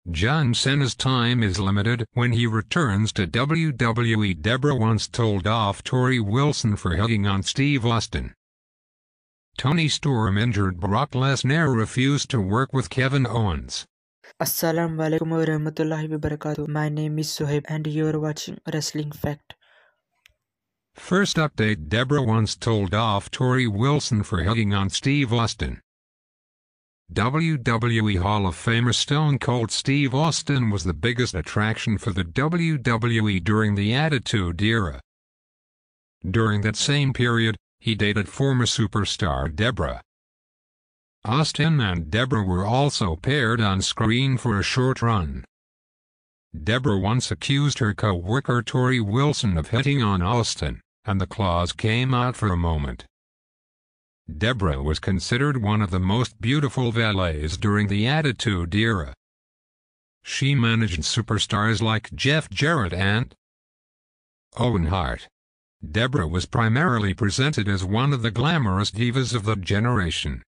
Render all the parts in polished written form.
John Cena's time is limited when he returns to WWE. Debra once told off Torrie Wilson for hitting on Steve Austin. Toni Storm injured Brock Lesnar refused to work with Kevin Owens. Assalamualaikum warahmatullahi wabarakatuh. My name is Sohaib and you're watching Wrestling Fact. First update: Debra once told off Torrie Wilson for hitting on Steve Austin. WWE Hall of Famer Stone Cold Steve Austin was the biggest attraction for the WWE during the Attitude Era. During that same period, he dated former superstar Debra. Austin and Debra were also paired on screen for a short run. Debra once accused her co-worker Torrie Wilson of hitting on Austin, and the claws came out for a moment. Debra was considered one of the most beautiful valets during the Attitude Era. She managed superstars like Jeff Jarrett and Owen Hart. Debra was primarily presented as one of the glamorous divas of the generation.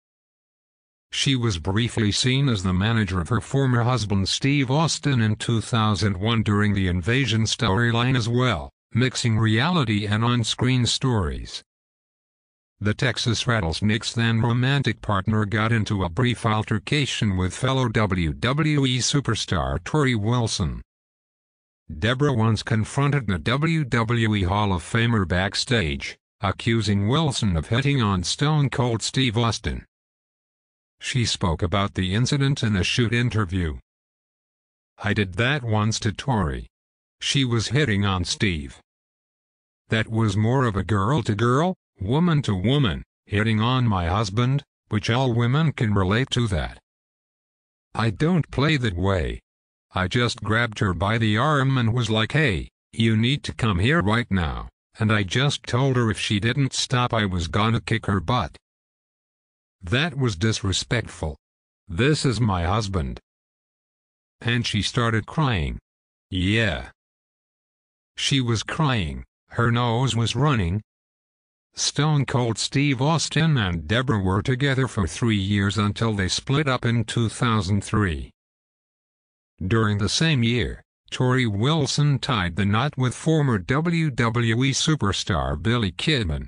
She was briefly seen as the manager of her former husband Steve Austin in 2001 during the Invasion storyline as well, mixing reality and on-screen stories. The Texas Rattlesnakes' then romantic partner got into a brief altercation with fellow WWE superstar Torrie Wilson. Debra once confronted the WWE Hall of Famer backstage, accusing Wilson of hitting on Stone Cold Steve Austin. She spoke about the incident in a shoot interview. "I did that once to Torrie. She was hitting on Steve. That was more of a girl-to-girl, woman-to-woman, hitting on my husband, which all women can relate to that. I don't play that way. I just grabbed her by the arm and was like, hey, you need to come here right now, and I just told her if she didn't stop I was gonna kick her butt. That was disrespectful. This is my husband." And she started crying. Yeah. She was crying, her nose was running. Stone Cold Steve Austin and Debra were together for 3 years until they split up in 2003. During the same year, Torrie Wilson tied the knot with former WWE superstar Billy Kidman.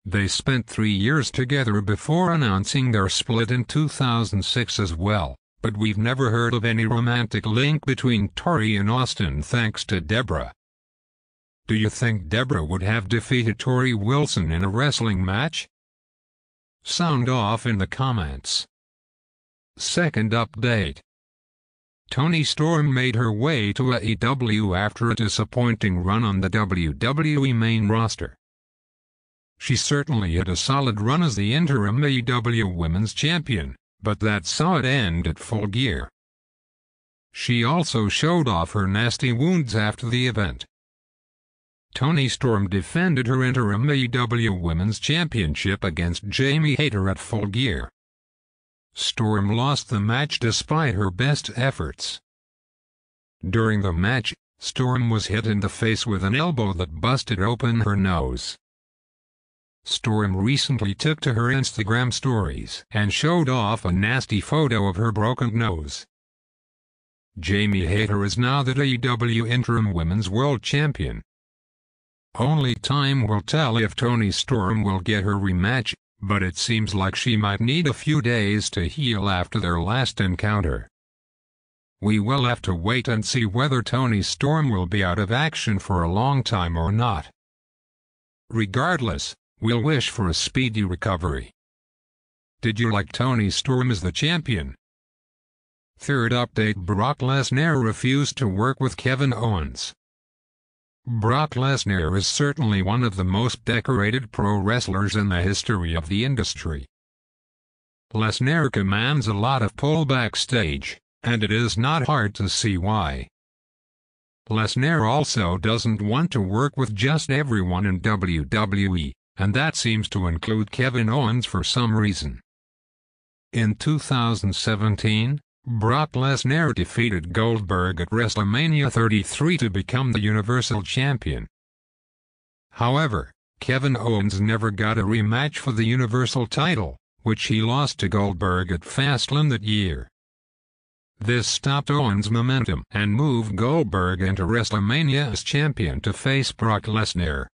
They spent 3 years together before announcing their split in 2006 as well, but we've never heard of any romantic link between Torrie and Austin thanks to Debra. Do you think Debra would have defeated Torrie Wilson in a wrestling match? Sound off in the comments. Second update: Toni Storm made her way to AEW after a disappointing run on the WWE main roster. She certainly had a solid run as the interim AEW Women's Champion, but that saw it end at Full Gear. She also showed off her nasty wounds after the event. Toni Storm defended her interim AEW Women's Championship against Jamie Hayter at Full Gear. Storm lost the match despite her best efforts. During the match, Storm was hit in the face with an elbow that busted open her nose. Storm recently took to her Instagram stories and showed off a nasty photo of her broken nose. Jamie Hayter is now the AEW Interim Women's World Champion. Only time will tell if Toni Storm will get her rematch, but it seems like she might need a few days to heal after their last encounter. We will have to wait and see whether Toni Storm will be out of action for a long time or not. Regardless, we'll wish for a speedy recovery. Did you like Toni Storm as the champion? Third update: Brock Lesnar refused to work with Kevin Owens. Brock Lesnar is certainly one of the most decorated pro wrestlers in the history of the industry. Lesnar commands a lot of pull backstage, and it is not hard to see why. Lesnar also doesn't want to work with just everyone in WWE, and that seems to include Kevin Owens for some reason. In 2017, Brock Lesnar defeated Goldberg at WrestleMania 33 to become the Universal Champion. However, Kevin Owens never got a rematch for the Universal title, which he lost to Goldberg at Fastlane that year. This stopped Owens' momentum and moved Goldberg into WrestleMania as champion to face Brock Lesnar.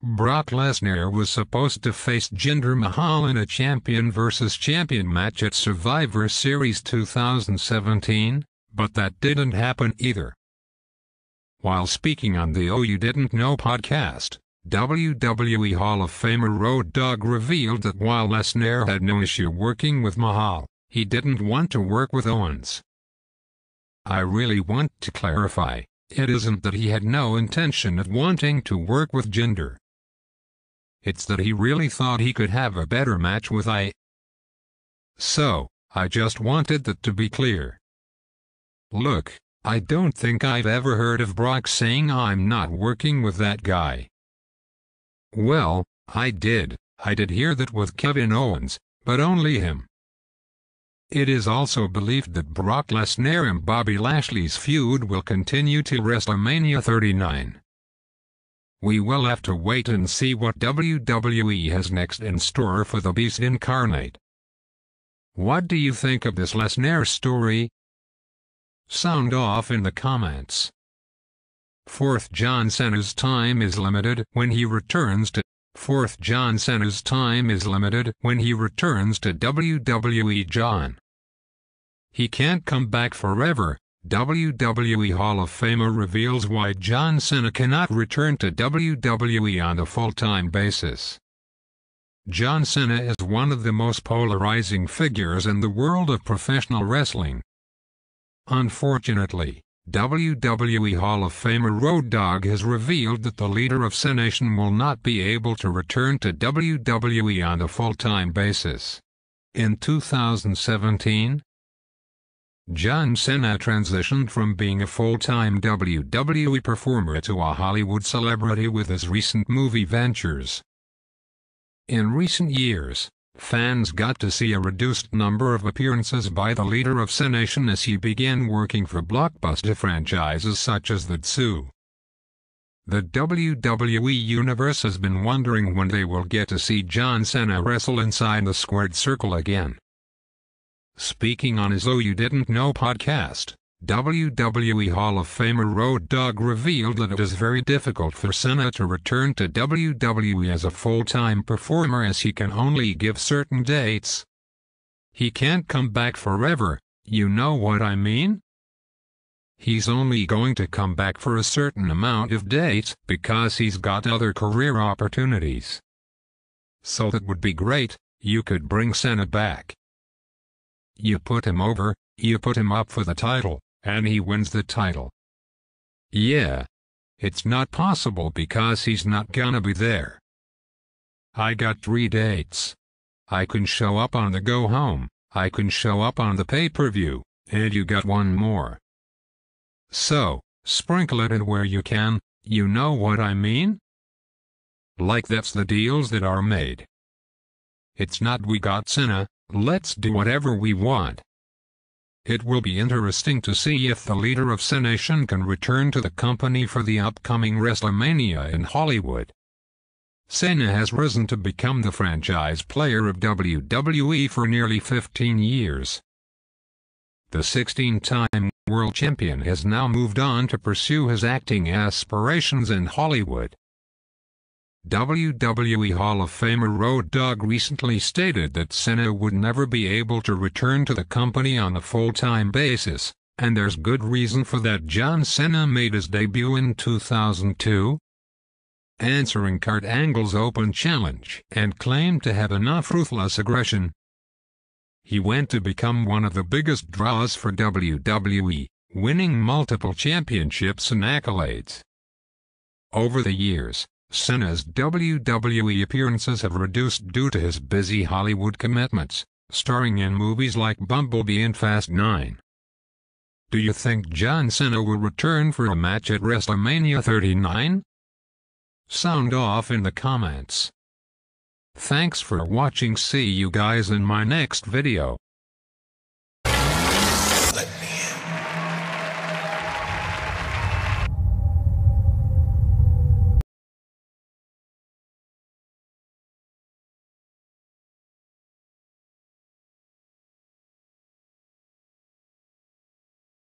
Brock Lesnar was supposed to face Jinder Mahal in a champion versus champion match at Survivor Series 2017, but that didn't happen either. While speaking on the Oh You Didn't Know podcast, WWE Hall of Famer Road Dogg revealed that while Lesnar had no issue working with Mahal, he didn't want to work with Owens. I really want to clarify, it isn't that he had no intention of wanting to work with Jinder. It's that he really thought he could have a better match with So, I just wanted that to be clear. Look, I don't think I've ever heard of Brock saying I'm not working with that guy. Well, I did hear that with Kevin Owens, but only him. It is also believed that Brock Lesnar and Bobby Lashley's feud will continue till WrestleMania 39. We will have to wait and see what WWE has next in store for the Beast incarnate. What do you think of this Lesnar story? Sound off in the comments. 4th John Cena's time is limited when he returns to WWE. John. He can't come back forever. WWE Hall of Famer reveals why John Cena cannot return to WWE on a full-time basis. John Cena is one of the most polarizing figures in the world of professional wrestling. Unfortunately, WWE Hall of Famer Road Dogg has revealed that the leader of CENA'S will not be able to return to WWE on a full-time basis. In 2017, John Cena transitioned from being a full-time WWE performer to a Hollywood celebrity with his recent movie ventures. In recent years, fans got to see a reduced number of appearances by the leader of CENA'S as he began working for blockbuster franchises such as the TORRIE. The WWE Universe has been wondering when they will get to see John Cena wrestle inside the squared circle again. Speaking on his Oh You Didn't Know podcast, WWE Hall of Famer Road Dogg revealed that it is very difficult for Cena to return to WWE as a full-time performer as he can only give certain dates. He can't come back forever, you know what I mean? He's only going to come back for a certain amount of dates because he's got other career opportunities. So that would be great, you could bring Cena back. You put him over, you put him up for the title, and he wins the title. Yeah. It's not possible because he's not gonna be there. I got 3 dates. I can show up on the go home, I can show up on the pay-per-view, and you got 1 more. So, sprinkle it in where you can, you know what I mean? Like that's the deals that are made. It's not we got Cena, let's do whatever we want. It will be interesting to see if the leader of CENA'S can return to the company for the upcoming WrestleMania in Hollywood. Cena has risen to become the franchise player of WWE for nearly 15 years. The 16-time world champion has now moved on to pursue his acting aspirations in Hollywood. WWE Hall of Famer Road Dogg recently stated that Cena would never be able to return to the company on a full-time basis, and there's good reason for that. John Cena made his debut in 2002, answering Kurt Angle's open challenge, and claimed to have enough ruthless aggression. He went to become one of the biggest draws for WWE, winning multiple championships and accolades. Over the years, Cena's WWE appearances have reduced due to his busy Hollywood commitments, starring in movies like Bumblebee and Fast 9. Do you think John Cena will return for a match at WrestleMania 39? Sound off in the comments. Thanks for watching. See you guys in my next video.